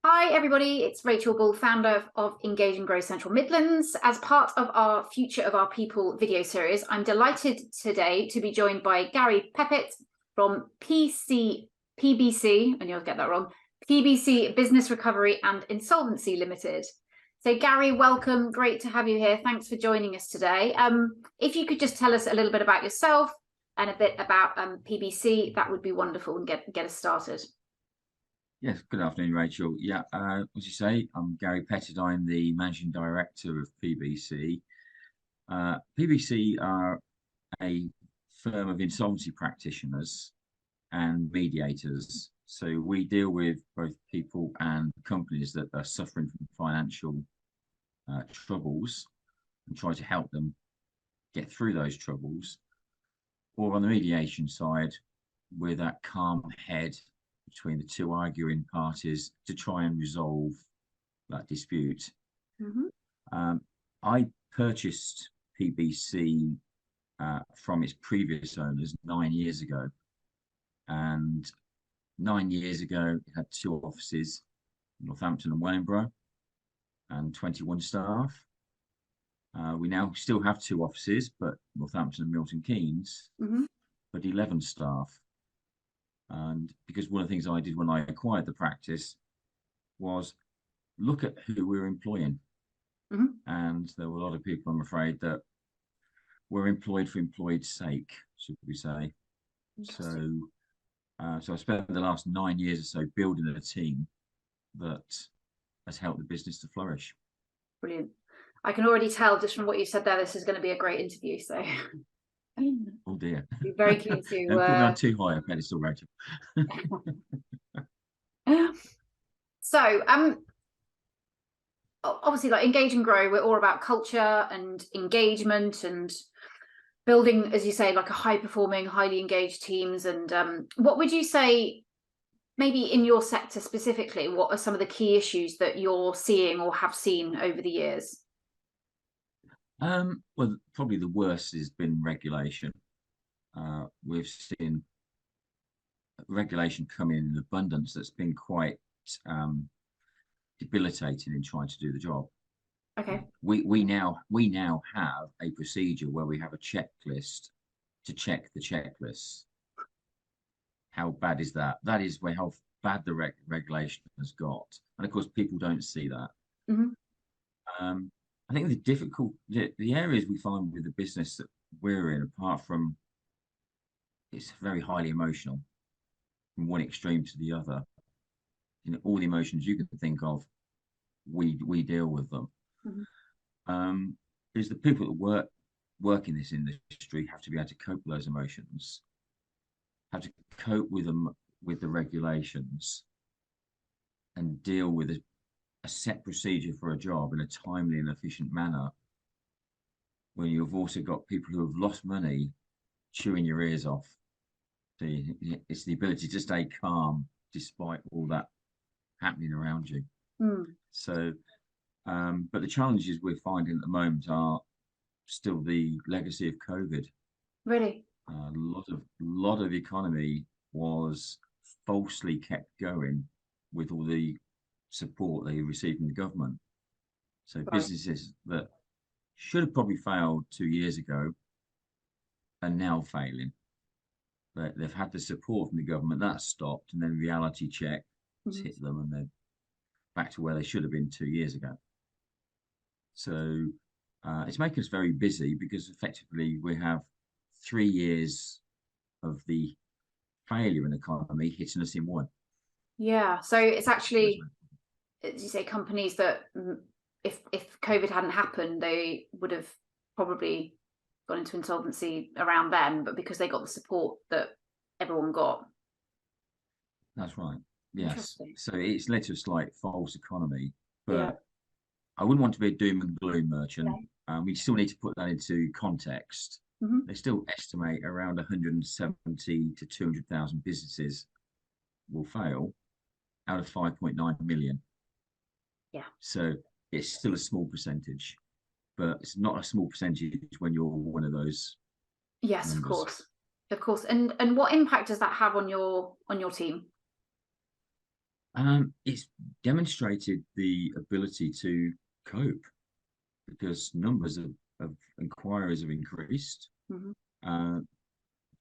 Hi everybody, it's Rachel Bull, founder of Engage Grow Central Midlands. As part of our Future of Our People video series, I'm delighted today to be joined by Gary Peppitt from PBC, and you'll get that wrong, PBC Business Recovery and Insolvency Limited. So Gary, welcome, great to have you here. Thanks for joining us today. If you could just tell us a little bit about yourself and a bit about PBC, that would be wonderful, and get us started. Yes, good afternoon, Rachel. Yeah, as you say, I'm Gary Peppitt. I'm the Managing Director of PBC. PBC are a firm of insolvency practitioners and mediators. So we deal with both people and companies that are suffering from financial troubles and try to help them get through those troubles. Or on the mediation side, with that calm head between the two arguing parties to try and resolve that dispute. I purchased PBC from its previous owners 9 years ago, and 9 years ago it had 2 offices, Northampton and Wellingborough, and 21 staff. We now still have 2 offices, but Northampton and Milton Keynes, but 11 staff. And because one of the things I did when I acquired the practice was look at who we were employing. And there were a lot of people, I'm afraid, that were employed for employed's sake, should we say. So I spent the last 9 years or so building a team that has helped the business to flourish. Brilliant. I can already tell just from what you said there, this is going to be a great interview. So. Oh dear. Be very keen to. Don't put me on too high a pedestal, Rachel. So, obviously, like Engage and Grow, we're all about culture and engagement and building, as you say, like a high-performing, highly engaged teams. And what would you say, maybe in your sector specifically, what are some of the key issues that you're seeing or have seen over the years? Well, probably the worst has been regulation. We've seen regulation come in abundance that's been quite debilitating in trying to do the job. Okay. We now have a procedure where we have a checklist to check the checklist. How bad is that? That is how bad the regulation has got, and of course people don't see that. I think the areas we find with the business that we're in, apart from it's very highly emotional from one extreme to the other, all the emotions you can think of, we deal with them. Is the people that work in this industry have to be able to cope with those emotions, have to cope with them, with the regulations, and deal with a set procedure for a job in a timely and efficient manner, when you've also got people who have lost money chewing your ears off. So it's the ability to stay calm despite all that happening around you. So, but the challenges we're finding at the moment are still the legacy of COVID. Really? A lot of the economy was falsely kept going with all the support they received from the government. So businesses that should have probably failed 2 years ago are now failing. They've had the support from the government, that stopped, and then reality check hit them, and they're back to where they should have been 2 years ago. So it's making us very busy, because effectively we have 3 years of the failure in the economy hitting us in one. Yeah, so it's actually, as you say, companies that if COVID hadn't happened, they would have probably gone into insolvency around then, but because they got the support that everyone got. That's right. Yes. So it's led to a slight false economy, but I wouldn't want to be a doom and gloom merchant. We still need to put that into context. They still estimate around 170 to 200,000 businesses will fail out of 5.9 million. Yeah. So it's still a small percentage, but it's not a small percentage when you're one of those. Yes, members. of course. And what impact does that have on your team? It's demonstrated the ability to cope because numbers of inquiries have increased.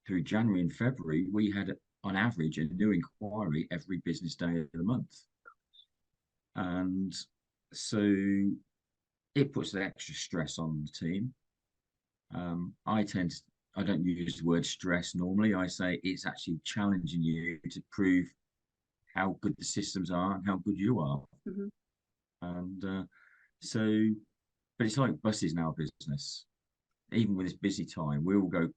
Through January and February, we had on average a new inquiry every business day of the month. And so it puts the extra stress on the team. I don't use the word stress normally. I say it's actually challenging you to prove how good the systems are and how good you are. And but it's like buses in our business. Even with this busy time, we will go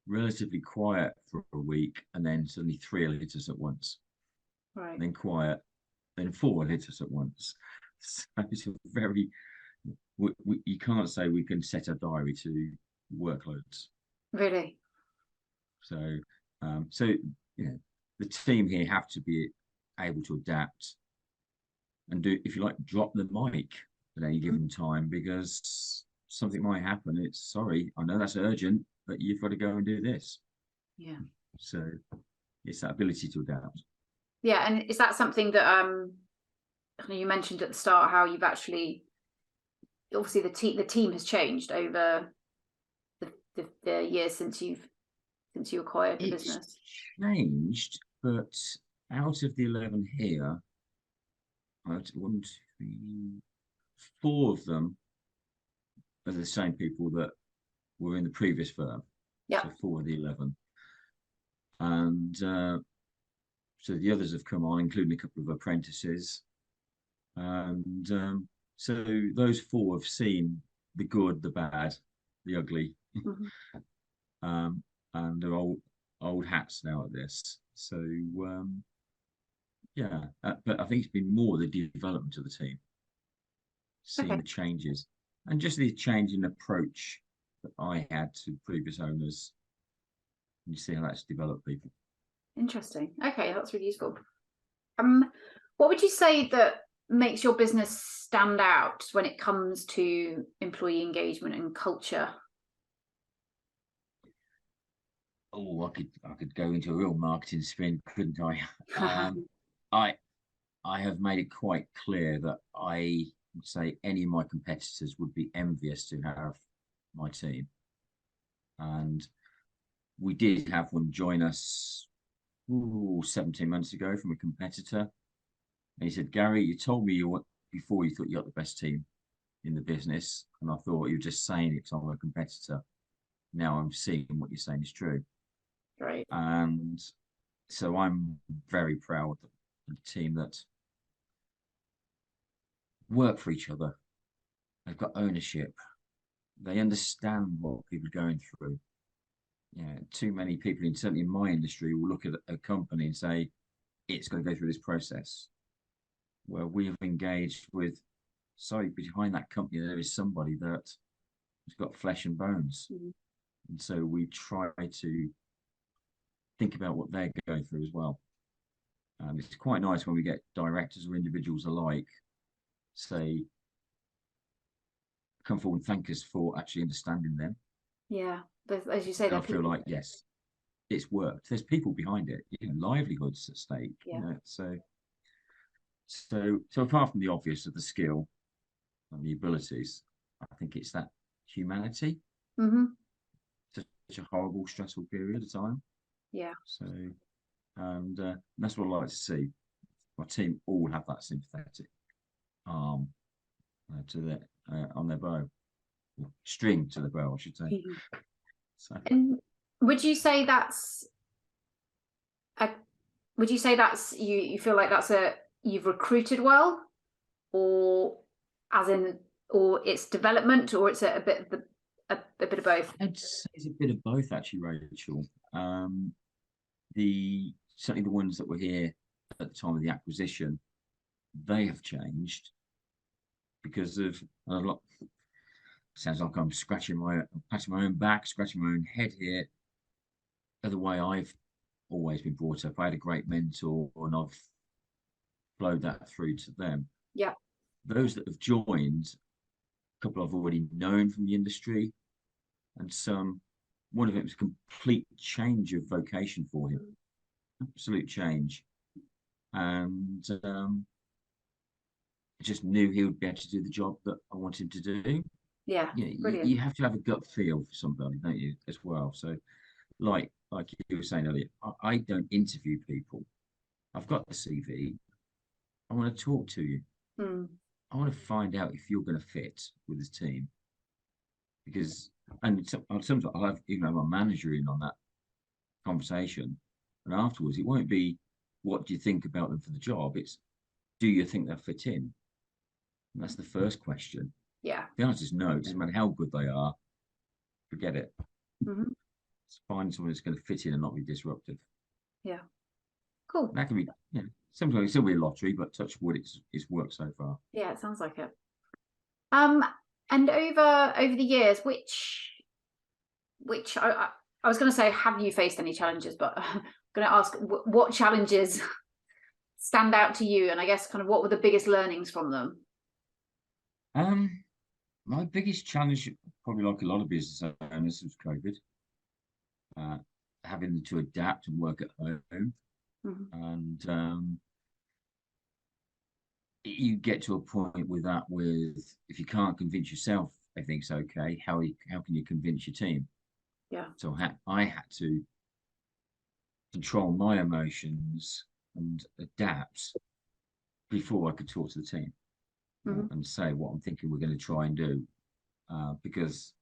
relatively quiet for a week and then suddenly 3 will hit us at once. Right. And then quiet, then 4 will hit us at once. So it's a very, you can't say we can set a diary to workloads. Really? So, the team here have to be able to adapt and do, if you like, drop the mic at any given time because something might happen. It's sorry, I know that's urgent, but you've got to go and do this. Yeah. So it's that ability to adapt. Yeah, and is that something that you mentioned at the start how you've actually obviously the team has changed over the years since you acquired the business? Changed, but out of the 11 here, 1, 2, 3, 4 of them are the same people that were in the previous firm. Yeah. So 4 of the 11. And so the others have come on, including a couple of apprentices. And so those 4 have seen the good, the bad, the ugly. And they're old hats now at this. So but I think it's been more the development of the team, seeing the changes, and just the change in approach that I had to previous owners. You see how that's developed people. Interesting. Okay, that's really useful. What would you say that makes your business stand out when it comes to employee engagement and culture? Oh, I could go into a real marketing spin, couldn't I? I have made it quite clear that I would say any of my competitors would be envious to have my team. And we did have one join us 17 months ago from a competitor. And he said, Gary, you told me before you thought you got the best team in the business. And I thought you were just saying it because I'm a competitor. Now I'm seeing what you're saying is true. Right. And so I'm very proud of the team that work for each other. They've got ownership. They understand what people are going through. Yeah, too many people, certainly in my industry, will look at a company and say, it's going to go through this process. Where we have engaged with, behind that company, there is somebody that has got flesh and bones. And so we try to think about what they're going through as well. It's quite nice when we get directors or individuals alike say, come forward and thank us for actually understanding them. Yeah, as you say, I feel like, yes, it's worked. There's people behind it, livelihoods at stake. Yeah. So apart from the obvious of the skill and the abilities, I think it's that humanity. Such a horrible, stressful period of time. Yeah. So, and that's what I like to see. My team all have that sympathetic arm to their on their bow, string to the bow, I should say. So. And would you say that's you feel like you've recruited well, or it's development, or it's a bit of both? It's a bit of both, actually, Rachel. Certainly the ones that were here at the time of the acquisition, they have changed because of a lot. Sounds like I'm patting my own back, scratching my own head here. The way I've always been brought up, I had a great mentor, and I've flowed that through to them. Yeah. Those that have joined, a couple I've already known from the industry, and one of it was a complete change of vocation for him. Absolute change. and just knew he would be able to do the job that I wanted him to do. Yeah, You know, brilliant. you have to have a gut feel for somebody, don't you, as well? So, like you were saying earlier, I don't interview people. I've got the CV. I want to talk to you. Mm. I want to find out if you're going to fit with this team. Because, and sometimes I'll have even have my manager in on that conversation, and afterwards it won't be what do you think about them for the job. It's do you think they'll fit in? And that's the first question. Yeah. The answer is no. It doesn't matter how good they are. Forget it. Mm-hmm. Let's find someone that's going to fit in and not be disruptive. Yeah. Cool. That can be, sometimes it's still be a lottery, but touch wood, it's worked so far. Yeah, it sounds like it. And over the years, which I was going to say, have you faced any challenges? But I'm going to ask, what challenges stand out to you? And I guess kind of what were the biggest learnings from them? My biggest challenge, probably like a lot of business owners, was COVID. Having to adapt and work at home. Mm-hmm. And you get to a point with that if you can't convince yourself everything's okay, how can you convince your team? Yeah. So I had to control my emotions and adapt before I could talk to the team. Mm-hmm. And say what I'm thinking we're going to try and do, because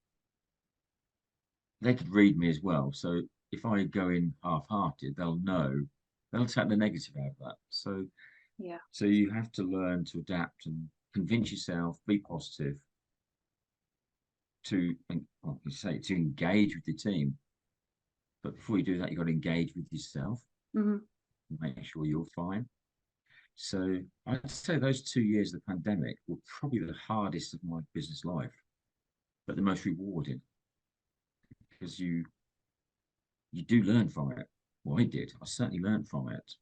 they could read me as well. So if I go in half-hearted, they'll take the negative out of that. So Yeah. So you have to learn to adapt and convince yourself, be positive, to engage with the team. But before you do that, you've got to engage with yourself, Mm-hmm. make sure you're fine. So I'd say those 2 years of the pandemic were probably the hardest of my business life, but the most rewarding, because you do learn from it. Well, I did. I certainly learned from it.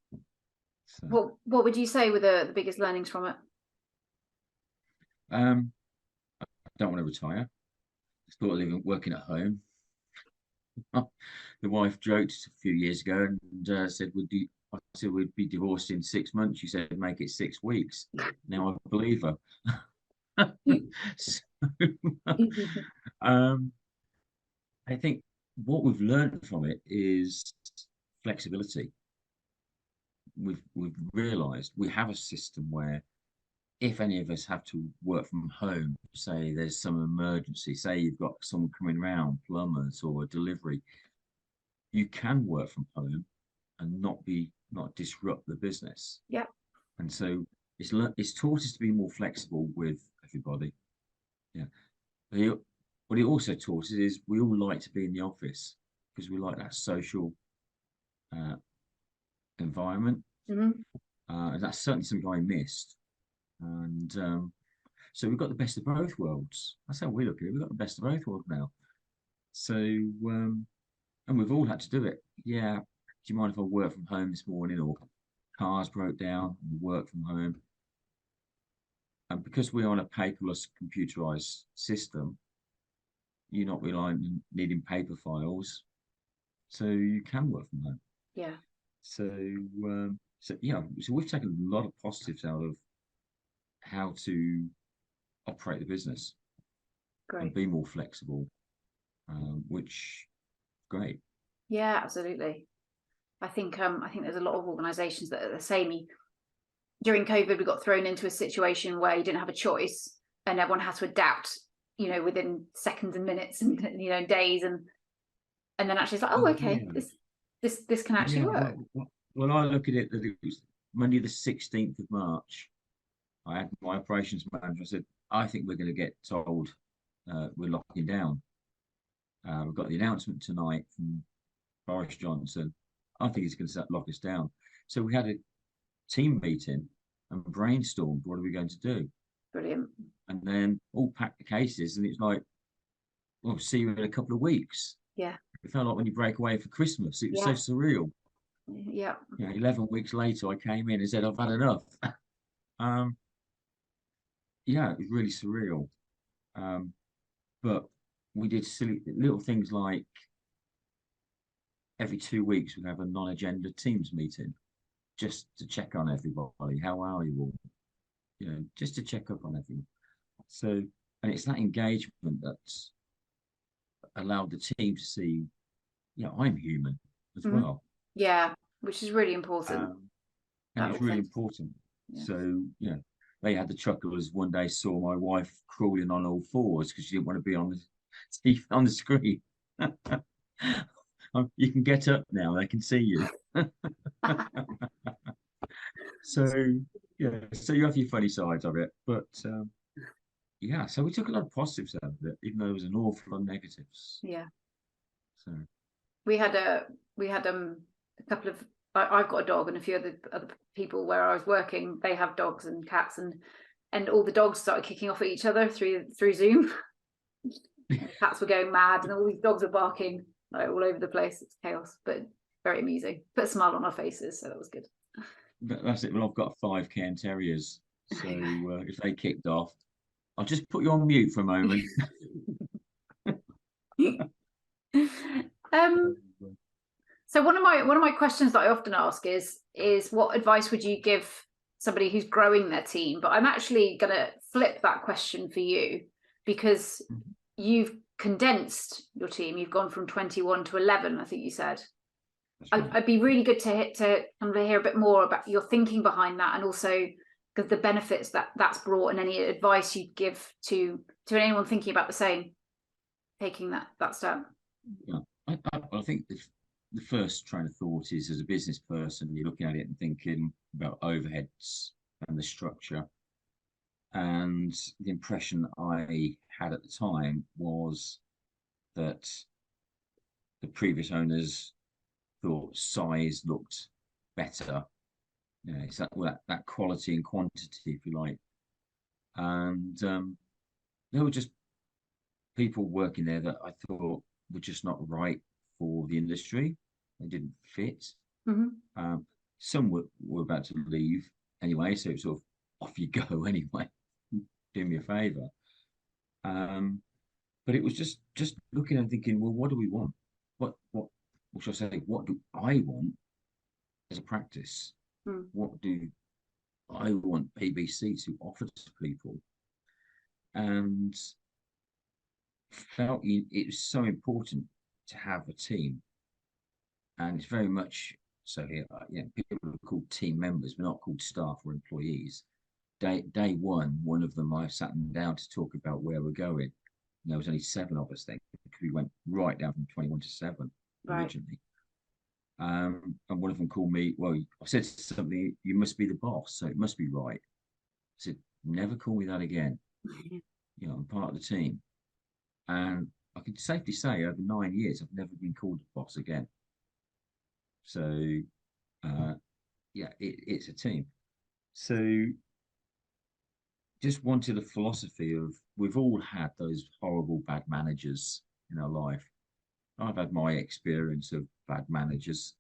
So, What would you say were the biggest learnings from it? I don't want to retire. I thought of working at home. The wife joked a few years ago and said, I said we'd be divorced in 6 months. She said, make it 6 weeks. Now I believe her. So, I think what we've learned from it is flexibility. We've realised we have a system where if any of us have to work from home, say there's some emergency, say you've got someone coming around, plumbers or a delivery, you can work from home and not disrupt the business. Yeah. And so it's taught us to be more flexible with everybody. Yeah. What it also taught us is we all like to be in the office because we like that social environment. Mm-hmm. And that's certainly something I missed. And so we've got the best of both worlds. That's how we look at it. We've got the best of both worlds now. So, and we've all had to do it. Yeah. Do you mind if I work from home this morning, or cars broke down and work from home? And because we're on a paperless computerized system, you're not relying on needing paper files. So you can work from home. Yeah. So we've taken a lot of positives out of how to operate the business. Great. And be more flexible, which great. Yeah, absolutely. I think there's a lot of organisations that are the same. During COVID, we got thrown into a situation where you didn't have a choice, and everyone had to adapt, within seconds and minutes and days, and then actually it's like, oh, okay, yeah. this can actually work. Well, I look at it that it was Monday the 16th of March. I had my operations manager. I said, I think we're going to get told we're locking down. We've got the announcement tonight from Boris Johnson. I think he's going to lock us down. So we had a team meeting and brainstormed what are we going to do. Brilliant. And then all packed the cases, and it's like, well, see you in a couple of weeks. Yeah. It felt like when you break away for Christmas. It was so surreal. Yeah. 11 weeks later, I came in and said, I've had enough. Yeah, it was really surreal. But we did silly little things like every 2 weeks we'd have a non-agenda teams meeting just to check on everybody. How are you all? You know, just to check up on everyone. So, and it's that engagement that's allowed the team to see, yeah, I'm human as well. Yeah, which is really important. And it's really important. Yeah. So, you know, they had the chuckles one day, saw my wife crawling on all fours because she didn't want to be on the screen. You can get up now, they can see you. So, yeah, so you have your funny sides of it. But yeah, so we took a lot of positives out of it, even though there was an awful lot of negatives. Yeah. So we had a couple of, I've got a dog, and a few other people where I was working, they have dogs and cats, and all the dogs started kicking off at each other through Zoom. Cats were going mad, and all these dogs were barking like all over the place. It's chaos, but very amusing. Put a smile on our faces, so that was good. That's it. Well, I've got 5 Cairn Terriers, so if they kicked off, I'll just put you on mute for a moment. So one of my questions that I often ask is what advice would you give somebody who's growing their team? But I'm actually going to flip that question for you, because you've condensed your team. You've gone from 21 to 11, I think you said. Right. I'd be really good to kind of hear a bit more about your thinking behind that, and also the benefits that's brought, and any advice you'd give to anyone thinking about the same, taking that step. Yeah, I think the first train of thought is, as a business person, you're looking at it and thinking about overheads and the structure. And the impression I had at the time was that the previous owners thought size looked better. You know, it's that quality and quantity, if you like. And there were just people working there that I thought were just not right for the industry. They didn't fit. Some were about to leave anyway, so it's sort of off you go anyway. Do me a favour. But it was just looking and thinking, well, what do we want? What should I say? What do I want as a practice? What do I want PBC to offer to people? And felt it was so important to have a team. And it's very much so here. You know, people are called team members, but not called staff or employees. Day one of them, I sat them down to talk about where we're going. And there was only 7 of us then, because we went right down from 21 to 7 originally. And one of them called me. Well, I said something. You must be the boss, so it must be right. I said, never call me that again. You know, I'm part of the team. And I can safely say, over 9 years, I've never been called a boss again. So, yeah, it's a team. So, just wanted a philosophy of, we've all had those horrible bad managers in our life. I've had my experience of bad managers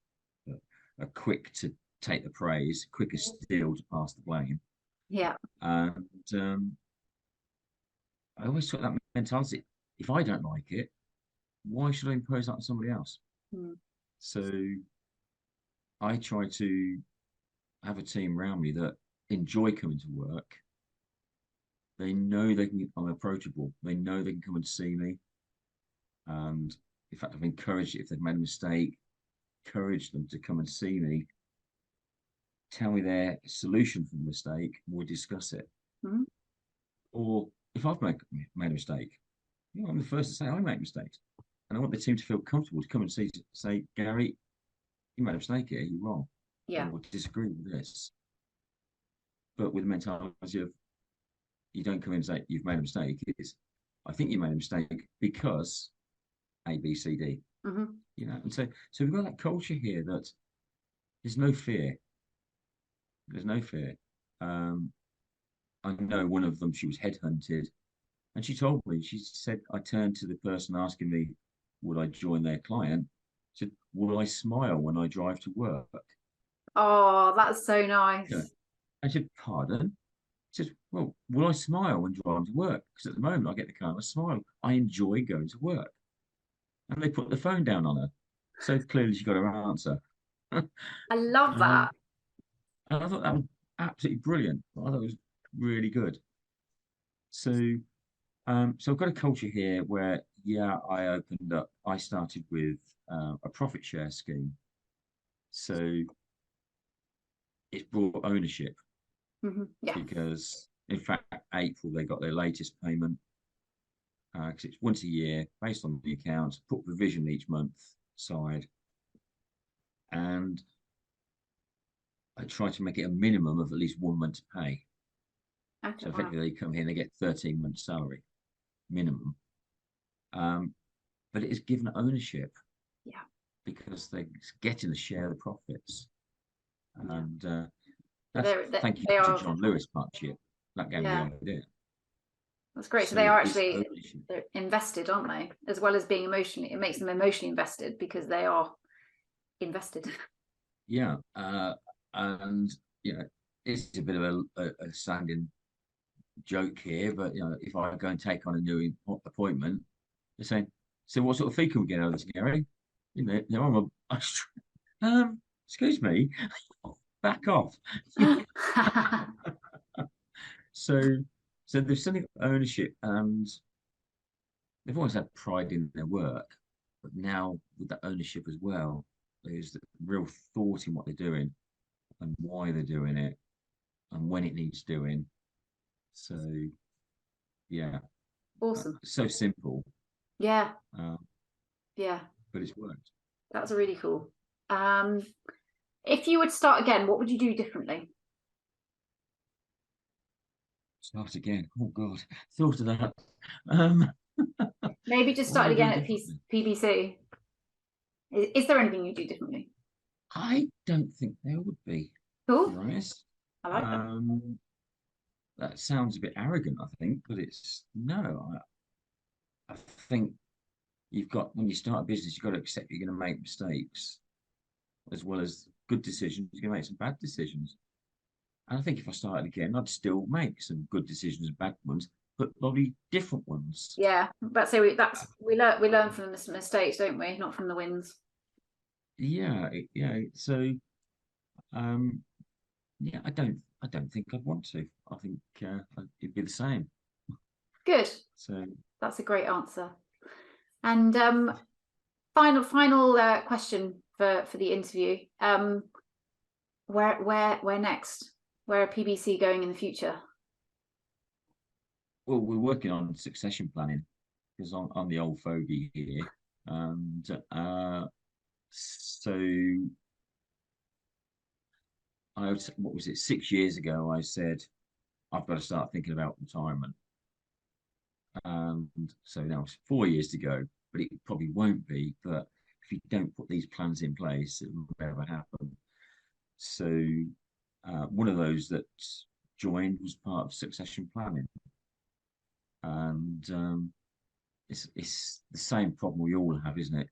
that are quick to take the praise, quicker still to pass the blame. Yeah. And I always took that mentality. If I don't like it, why should I impose that on somebody else? So I try to have a team around me that enjoy coming to work. They know I'm approachable. They know they can come and see me. And in fact, I've encouraged it, if they've made a mistake, encourage them to come and see me, tell me their solution for the mistake, and we'll discuss it. Or if I've made a mistake, you know, I'm the first to say I make mistakes. And I want the team to feel comfortable to come and say, Gary, you made a mistake here, you're wrong. Yeah. Or disagree with this. But with the mentality of, you don't come in and say, you've made a mistake. It's, I think you made a mistake because A, B, C, D. You know, and so we've got that culture here that there's no fear. There's no fear. I know one of them, she was headhunted, and she told me, she said, I turned to the person asking me, would I join their client? She said, will I smile when I drive to work? Oh, that's so nice. Yeah. I said, pardon? She said, well, will I smile when driving to work? Because at the moment I get the car and I smile. I enjoy going to work. And they put the phone down on her. So clearly she got her answer. I love that. And I thought that was absolutely brilliant. I thought it was really good. So, so I've got a culture here where, yeah, I started with a profit share scheme. So it's brought ownership Yeah. because, in fact, April they got their latest payment because it's once a year based on the accounts, put provision each month aside, and I try to make it a minimum of at least 1 month's pay. Okay, So wow. effectively, they come here and they get 13 months' salary minimum. But it is given ownership. Yeah. Because they're getting a share of the profits. Yeah. And thank you They to are, John Lewis partnership. That gave me yeah, the idea. that's great. So So they are it's actually ownership. they're invested, aren't they? As well as being emotionally, it makes them emotionally invested because they are invested. Yeah. And you know, it's a bit of a standing joke here, but you know, if I go and take on a new appointment, they're saying, "So what sort of fee can we get out of this, Gary?" You know, excuse me, back off. So, so there's something of ownership, and they've always had pride in their work, but now with that ownership as well, there's the real thought in what they're doing and why they're doing it and when it needs doing. So, yeah, Awesome. so simple, Yeah. uh, Yeah. but it's worked. That's really cool. If you would start again, what would you do differently? Start again. Oh God, thought of that. Um, Maybe just what would start I do again at differently? PBC. Is there anything you do differently? I don't think there would be, to be Cool. honest. I like that. That sounds a bit arrogant, I think, but it's no. I think you've got when you start a business, you've got to accept you're going to make mistakes as well as good decisions. You're going to make some bad decisions. And I think if I started again, I'd still make some good decisions and bad ones, but probably different ones. Yeah, but so we learn from the mistakes, don't we? Not from the wins. Yeah, yeah. So, um, yeah, I don't think I'd want to. I think it'd be the same. Good. So, That's a great answer. And final question for the interview. Where next? Where are PBC going in the future? well, we're working on succession planning because I'm the old fogey here, and so what was it, 6 years ago, I said, I've got to start thinking about retirement. And so now it's 4 years to go, but it probably won't be. But if you don't put these plans in place, it will never happen. So one of those that joined was part of succession planning. And it's the same problem we all have, isn't it?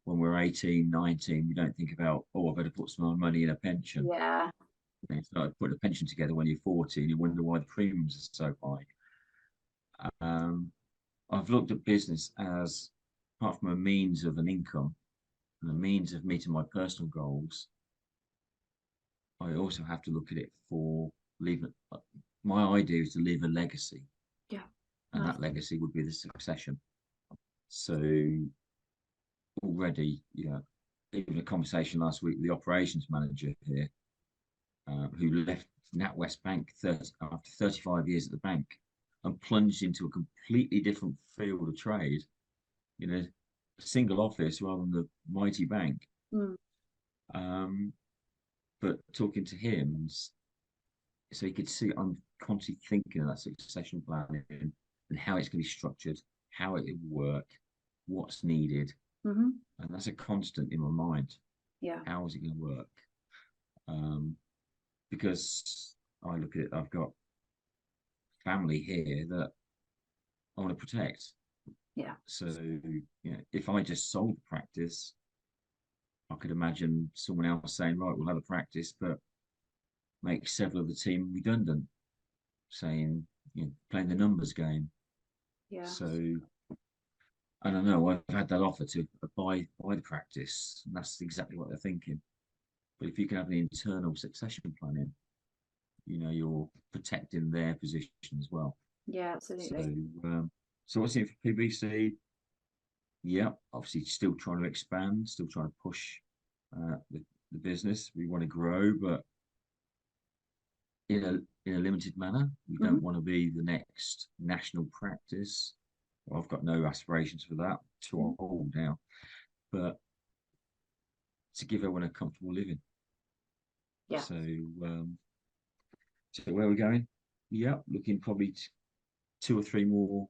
When we're 18, 19, we don't think about, oh, I better put some money in a pension. Yeah. You start putting a pension together when you're 40 and you wonder why the premiums are so high. I've looked at business as, apart from a means of an income and a means of meeting my personal goals, I also have to look at it for leaving. My idea is to leave a legacy, Yeah. and Nice. that legacy would be the succession. So already, even a conversation last week with the operations manager here, who left NatWest Bank after 35 years at the bank and plunged into a completely different field of trade, a single office rather than the mighty bank. Mm. But talking to him, so he could see I'm constantly thinking of that succession planning and how it's going to be structured, how it will work, what's needed. Mm-hmm. And that's a constant in my mind. Yeah. How is it going to work? Because I look at it, I've got family here that I want to protect. Yeah. So, if I just sold the practice, I could imagine someone else saying, right, we'll have a practice, but make several of the team redundant, saying, playing the numbers game. Yeah. So, I don't know, I've had that offer to buy the practice, and that's exactly what they're thinking. But if you can have an internal succession planning, you know, you're protecting their position as well. Yeah, absolutely. So what's in it for PBC? Yeah, obviously still trying to expand, still trying to push the business. We want to grow, but in a limited manner. We don't want to be the next national practice. Well, I've got no aspirations for that. Too old now, but to give everyone a comfortable living. Yeah. So, so where are we going? Yeah, looking probably 2 or 3 more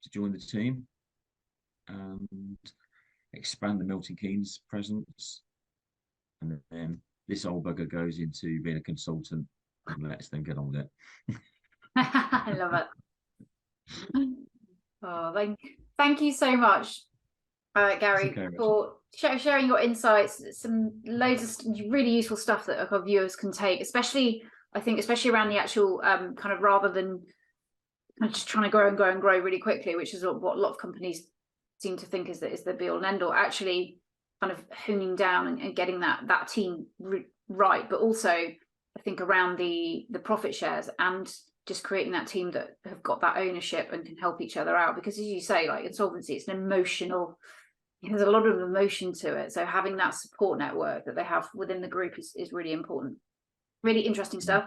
to join the team and expand the Milton Keynes presence. And then this old bugger goes into being a consultant and lets them get on with it. I love it. Oh, thank you so much, Gary, okay, for sharing your insights. Some loads of really useful stuff that our viewers can take, especially around the actual kind of, rather than just trying to grow and grow and grow really quickly, which is what a lot of companies seem to think is the be all and end all. Actually, kind of honing down and getting that team right, but also I think around the profit shares and just creating that team that have got that ownership and can help each other out. Because as you say, like insolvency, it's an emotional, there's a lot of emotion to it. So having that support network that they have within the group is really important. Really interesting stuff.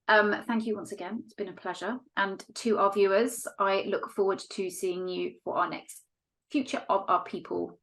Thank you once again. It's been a pleasure. And to our viewers, I look forward to seeing you for our next Future of Our People